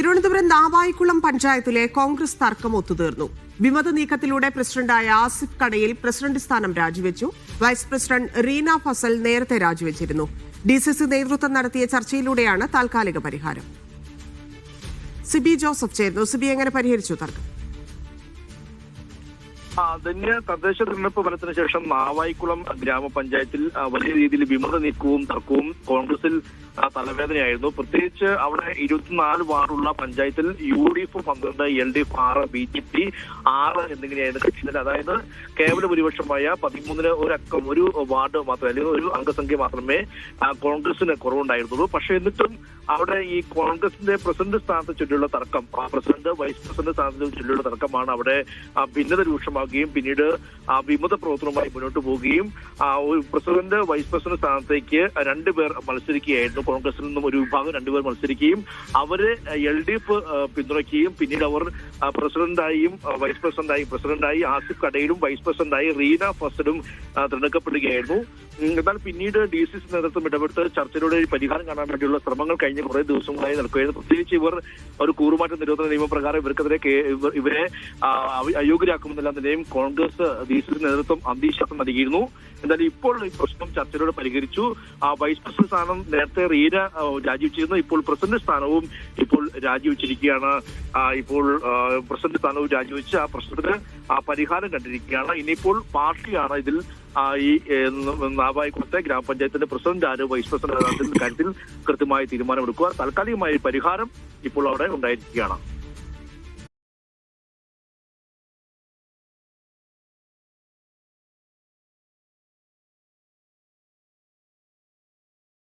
തിരുവനന്തപുരം നാവായിക്കുളം പഞ്ചായത്തിലെ കോൺഗ്രസ് തർക്കം ഒത്തുതീർന്നു. വിമത നീക്കത്തിലൂടെ പ്രസിഡന്റായ ആസിഫ് കടയിൽ പ്രസിഡന്റ് സ്ഥാനം രാജിവെച്ചു. വൈസ് പ്രസിഡന്റ് റീന ഫസൽ നേരത്തെ രാജിവെച്ചിരുന്നു. ഡിസിസി നേതൃത്വം നടത്തിയ ചർച്ചയിലൂടെയാണ് താൽക്കാലിക പരിഹാരം. സിബി ജോസഫ് ചേർന്നു. സിബി, എങ്ങനെ പരിഹരിച്ചു തർക്കം? ധന്യ തദ്ദേശ തിരഞ്ഞെടുപ്പ് ഫലത്തിന് ശേഷം നാവായിക്കുളം ഗ്രാമപഞ്ചായത്തിൽ വലിയ രീതിയിൽ വിമത നീക്കവും തർക്കവും കോൺഗ്രസിൽ തലവേദനയായിരുന്നു. പ്രത്യേകിച്ച് അവിടെ 24 വാർഡുള്ള പഞ്ചായത്തിൽ UDF 12, LDF 6, BJP 6 എന്നിങ്ങനെയായിരുന്നു കക്ഷികൾ. അതായത് കേവല ഭൂരിപക്ഷമായ 13 ഒരു വാർഡ് മാത്രമേ, അല്ലെങ്കിൽ ഒരു അംഗസംഖ്യ മാത്രമേ കോൺഗ്രസിന് കുറവുണ്ടായിരുന്നുള്ളൂ. പക്ഷെ എന്നിട്ടും അവിടെ ഈ കോൺഗ്രസിന്റെ പ്രസിഡന്റ് സ്ഥാനത്ത് ചൊല്ലിയുള്ള തർക്കം, പ്രസിഡന്റ് വൈസ് പ്രസിഡന്റ് സ്ഥാനത്ത് ചൊല്ലിയുള്ള തർക്കമാണ് അവിടെ ഭിന്നത രൂക്ഷമാകുകയും പിന്നീട് വിമത പ്രവർത്തനവുമായി മുന്നോട്ട് പോവുകയും ഒരു പ്രസിഡന്റ് വൈസ് പ്രസിഡന്റ് സ്ഥാനത്തേക്ക് 2 പേർ മത്സരിക്കുകയായിരുന്നു. കോൺഗ്രസിൽ നിന്നും ഒരു വിഭാഗം 2 പേർ മത്സരിക്കുകയും അവര് LDF പിന്തുണയ്ക്കുകയും പിന്നീട് അവർ പ്രസിഡന്റായും വൈസ് പ്രസിഡന്റായി ആസിഫ് കടയിലും വൈസ് പ്രസിഡന്റായി റീന ഫസലും തിരഞ്ഞെടുക്കപ്പെടുകയായിരുന്നു. എന്നാൽ പിന്നീട് DCC നേതൃത്വം ഇടപെട്ട് ചർച്ചയിലൂടെ പരിഹാരം കാണാൻ വേണ്ടിയുള്ള ശ്രമങ്ങൾ കഴിഞ്ഞ കുറെ ദിവസങ്ങളായി നടക്കുകയായിരുന്നു. പ്രത്യേകിച്ച് ഇവർ ഒരു കൂറുമാറ്റ നിരോധന നിയമപ്രകാരം ഇവരെ അയോഗ്യരാക്കുമെന്നെല്ലാം തന്നെയും കോൺഗ്രസ് DCC നേതൃത്വം അന്ത്യശാസനം നൽകിയിരുന്നു. എന്തായാലും ഇപ്പോൾ ഈ പ്രശ്നം ചർച്ചയിലൂടെ പരിഹരിച്ചു. വൈസ് പ്രസിഡന്റ് സ്ഥാനം നേരത്തെ റീന രാജിവെച്ചിരുന്നു. ഇപ്പോൾ പ്രസിഡന്റ് സ്ഥാനവും ഇപ്പോൾ രാജിവെച്ചിരിക്കുകയാണ്. ഇപ്പോൾ പ്രസിഡന്റ് സ്ഥാനവും രാജിവെച്ച് ആ പ്രശ്നത്തിന് പരിഹാരം കണ്ടിരിക്കുകയാണ്. ഇനിയിപ്പോൾ പാർട്ടിയാണ് ഇതിൽ ഈ നാവായിക്കുളത്തെ ഗ്രാമപഞ്ചായത്തിന്റെ പ്രസിഡന്റ് ആര്, വൈസ് പ്രസിഡന്റ് കാര്യത്തിൽ കൃത്യമായ തീരുമാനമെടുക്കുക. താൽക്കാലികമായ പരിഹാരം ഇപ്പോൾ അവിടെ ഉണ്ടായിരിക്കുകയാണ്.